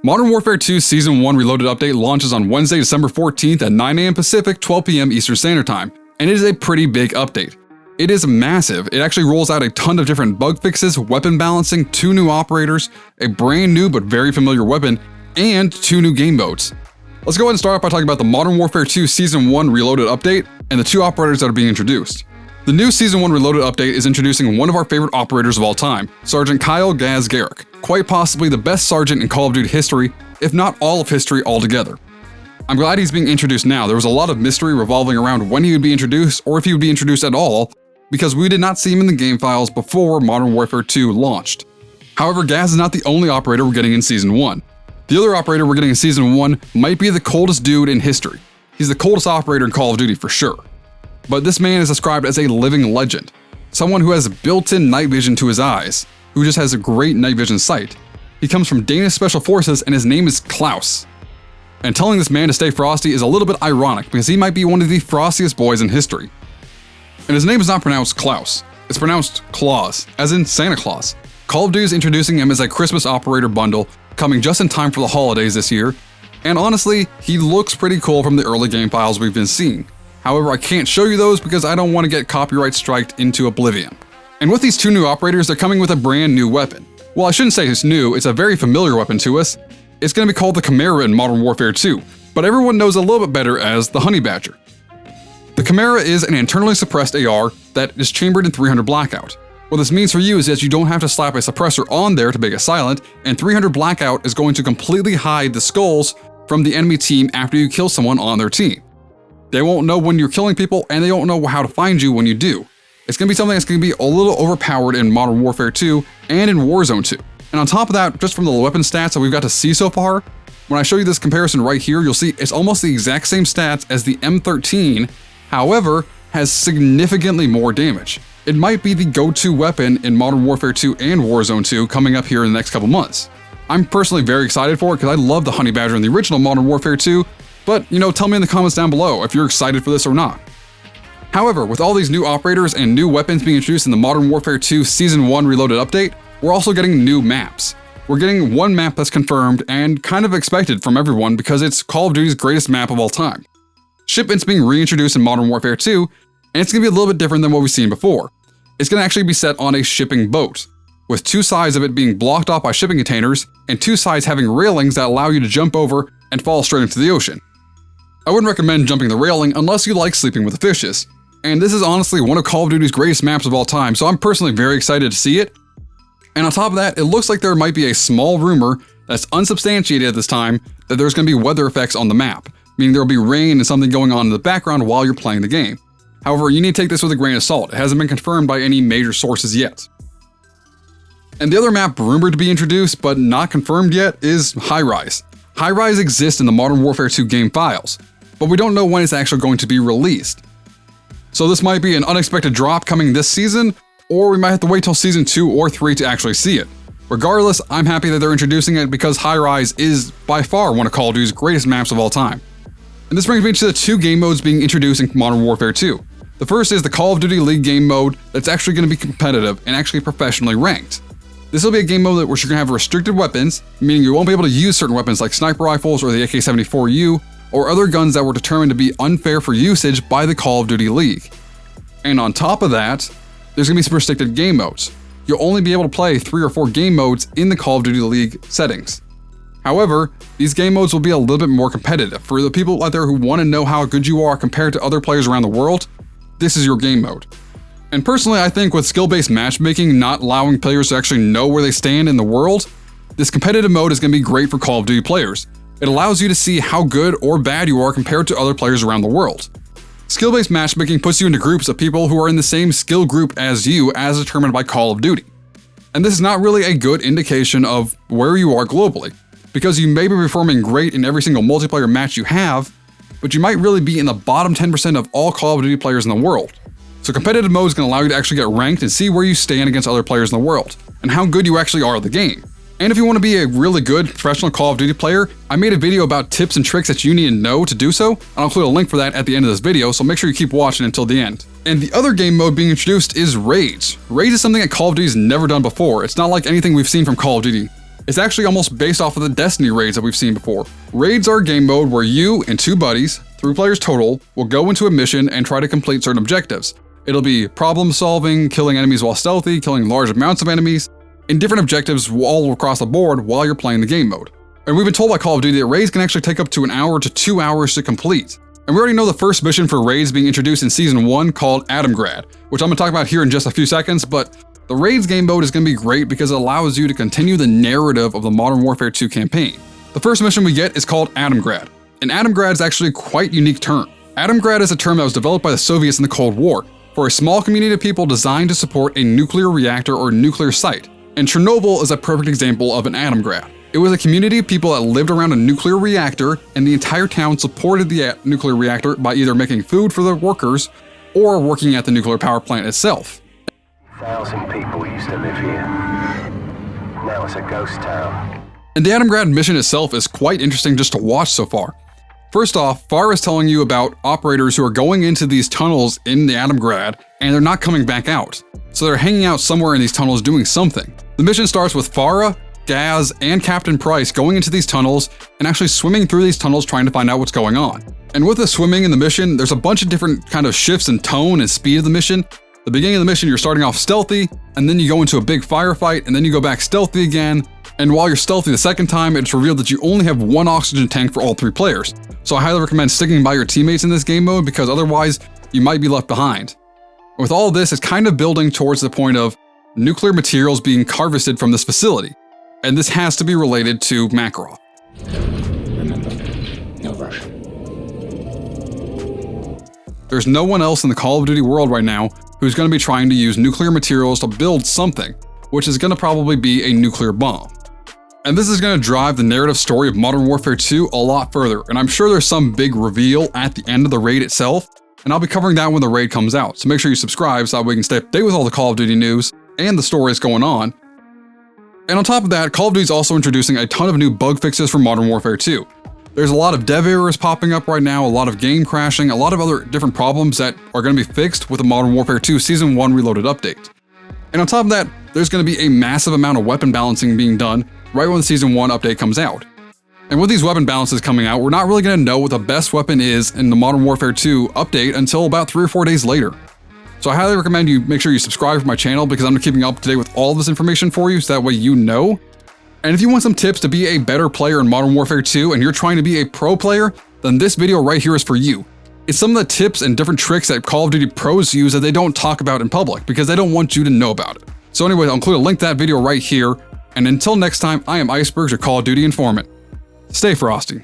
Modern Warfare 2 Season 1 Reloaded update launches on Wednesday, December 14th at 9 AM Pacific, 12 PM Eastern Standard Time, and it is a pretty big update. It is massive. It actually rolls out a ton of different bug fixes, weapon balancing, 2 new operators, a brand new but very familiar weapon, and 2 new game modes. Let's go ahead and start off by talking about the Modern Warfare 2 Season 1 Reloaded update and the 2 operators that are being introduced. The new Season 1 Reloaded update is introducing one of our favorite operators of all time, Sergeant Kyle Gaz Garrick, quite possibly the best sergeant in Call of Duty history, if not all of history altogether. I'm glad he's being introduced now. There was a lot of mystery revolving around when he would be introduced or if he would be introduced at all, because we did not see him in the game files before Modern Warfare 2 launched. However, Gaz is not the only operator we're getting in Season 1. The other operator we're getting in Season 1 might be the coldest dude in history. He's the coldest operator in Call of Duty for sure. But this man is described as a living legend, someone who has built-in night vision to his eyes, who just has a great night vision sight. He comes from Danish Special Forces and his name is Klaus. And telling this man to stay frosty is a little bit ironic because he might be one of the frostiest boys in history. And his name is not pronounced Klaus, it's pronounced Claus, as in Santa Claus. Call of Duty is introducing him as a Christmas operator bundle, coming just in time for the holidays this year, and honestly, he looks pretty cool from the early game files we've been seeing. However, I can't show you those because I don't want to get copyright striked into oblivion. And with these 2 new operators, they're coming with a brand new weapon. Well, I shouldn't say it's new, it's a very familiar weapon to us. It's going to be called the Chimera in Modern Warfare 2, but everyone knows a little bit better as the Honey Badger. The Chimera is an internally suppressed AR that is chambered in 300 Blackout. What this means for you is that you don't have to slap a suppressor on there to make it silent, and 300 Blackout is going to completely hide the skulls from the enemy team after you kill someone on their team. They won't know when you're killing people, and they don't know how to find you when you do. It's going to be something that's going to be a little overpowered in Modern Warfare 2 and in Warzone 2. And on top of that, just from the weapon stats that we've got to see so far, when I show you this comparison right here, you'll see it's almost the exact same stats as the M13, however, has significantly more damage. It might be the go-to weapon in Modern Warfare 2 and Warzone 2 coming up here in the next couple months. I'm personally very excited for it because I love the Honey Badger in the original Modern Warfare 2, but, tell me in the comments down below if you're excited for this or not. However, with all these new operators and new weapons being introduced in the Modern Warfare 2 Season 1 Reloaded update, we're also getting new maps. We're getting one map that's confirmed and kind of expected from everyone because it's Call of Duty's greatest map of all time. Shipment's being reintroduced in Modern Warfare 2, and it's going to be a little bit different than what we've seen before. It's going to actually be set on a shipping boat, with 2 sides of it being blocked off by shipping containers and 2 sides having railings that allow you to jump over and fall straight into the ocean. I wouldn't recommend jumping the railing unless you like sleeping with the fishes, and this is honestly one of Call of Duty's greatest maps of all time, so I'm personally very excited to see it. And on top of that, it looks like there might be a small rumor that's unsubstantiated at this time that there's going to be weather effects on the map, meaning there will be rain and something going on in the background while you're playing the game. However, you need to take this with a grain of salt. It hasn't been confirmed by any major sources yet. And the other map rumored to be introduced but not confirmed yet is High Rise. High Rise exists in the Modern Warfare 2 game files, but we don't know when it's actually going to be released. So this might be an unexpected drop coming this season, or we might have to wait till Season 2 or 3 to actually see it. Regardless, I'm happy that they're introducing it because High Rise is by far one of Call of Duty's greatest maps of all time. And this brings me to the 2 game modes being introduced in Modern Warfare 2. The first is the Call of Duty League game mode that's actually going to be competitive and actually professionally ranked. This will be a game mode where you're going to have restricted weapons, meaning you won't be able to use certain weapons like sniper rifles or the AK-74U, or other guns that were determined to be unfair for usage by the Call of Duty League. And on top of that, there's going to be some restricted game modes. You'll only be able to play 3 or 4 game modes in the Call of Duty League settings. However, these game modes will be a little bit more competitive. For the people out there who want to know how good you are compared to other players around the world, this is your game mode. And personally, I think with skill-based matchmaking not allowing players to actually know where they stand in the world, this competitive mode is going to be great for Call of Duty players. It allows you to see how good or bad you are compared to other players around the world. Skill-based matchmaking puts you into groups of people who are in the same skill group as you as determined by Call of Duty. And this is not really a good indication of where you are globally, because you may be performing great in every single multiplayer match you have, but you might really be in the bottom 10% of all Call of Duty players in the world. So competitive mode is going to allow you to actually get ranked and see where you stand against other players in the world, and how good you actually are at the game. And if you want to be a really good professional Call of Duty player, I made a video about tips and tricks that you need to know to do so, and I'll include a link for that at the end of this video, so make sure you keep watching until the end. And the other game mode being introduced is Raids. Raids is something that Call of Duty's never done before. It's not like anything we've seen from Call of Duty. It's actually almost based off of the Destiny raids that we've seen before. Raids are a game mode where you and 2 buddies, 3 players total, will go into a mission and try to complete certain objectives. It'll be problem solving, killing enemies while stealthy, killing large amounts of enemies, and different objectives all across the board while you're playing the game mode. And we've been told by Call of Duty that raids can actually take up to 1 hour to 2 hours to complete. And we already know the first mission for raids being introduced in Season 1 called Adamgrad, which I'm going to talk about here in just a few seconds, but the raids game mode is going to be great because it allows you to continue the narrative of the Modern Warfare 2 campaign. The first mission we get is called Adamgrad, and Adamgrad is actually a quite unique term. Adamgrad is a term that was developed by the Soviets in the Cold War for a small community of people designed to support a nuclear reactor or nuclear site, and Chernobyl is a perfect example of an Adamgrad. It was a community of people that lived around a nuclear reactor, and the entire town supported the nuclear reactor by either making food for the workers or working at the nuclear power plant itself. 1,000 people used to live here. Now it's a ghost town. And the Adamgrad mission itself is quite interesting just to watch so far. First off, Farah is telling you about operators who are going into these tunnels in the Adamgrad and they're not coming back out. So they're hanging out somewhere in these tunnels doing something. The mission starts with Farah, Gaz, and Captain Price going into these tunnels and actually swimming through these tunnels trying to find out what's going on. And with the swimming in the mission, there's a bunch of different kind of shifts in tone and speed of the mission. The beginning of the mission, you're starting off stealthy, and then you go into a big firefight, and then you go back stealthy again. And while you're stealthy the second time, it's revealed that you only have 1 oxygen tank for all 3 players. So I highly recommend sticking by your teammates in this game mode because otherwise you might be left behind. With all of this, it's kind of building towards the point of nuclear materials being harvested from this facility. And this has to be related to Makarov. Remember, no rush. There's no one else in the Call of Duty world right now who's going to be trying to use nuclear materials to build something, which is going to probably be a nuclear bomb. And this is going to drive the narrative story of Modern Warfare 2 a lot further, and I'm sure there's some big reveal at the end of the raid itself, and I'll be covering that when the raid comes out, so make sure you subscribe so that we can stay up to date with all the Call of Duty news and the stories going on. And on top of that, Call of Duty is also introducing a ton of new bug fixes for Modern Warfare 2. There's a lot of dev errors popping up right now, a lot of game crashing, a lot of other different problems that are going to be fixed with the Modern Warfare 2 Season 1 Reloaded update. And on top of that, there's going to be a massive amount of weapon balancing being done right when the Season 1 update comes out. And with these weapon balances coming out, we're not really going to know what the best weapon is in the Modern Warfare 2 update until about 3 or 4 days later. So I highly recommend you make sure you subscribe to my channel because I'm keeping up to date with all of this information for you so that way you know. And if you want some tips to be a better player in Modern Warfare 2 and you're trying to be a pro player, then this video right here is for you. It's some of the tips and different tricks that Call of Duty pros use that they don't talk about in public because they don't want you to know about it. So anyway, I'll include a link to that video right here. And until next time, I am Icebergs, your Call of Duty informant. Stay frosty.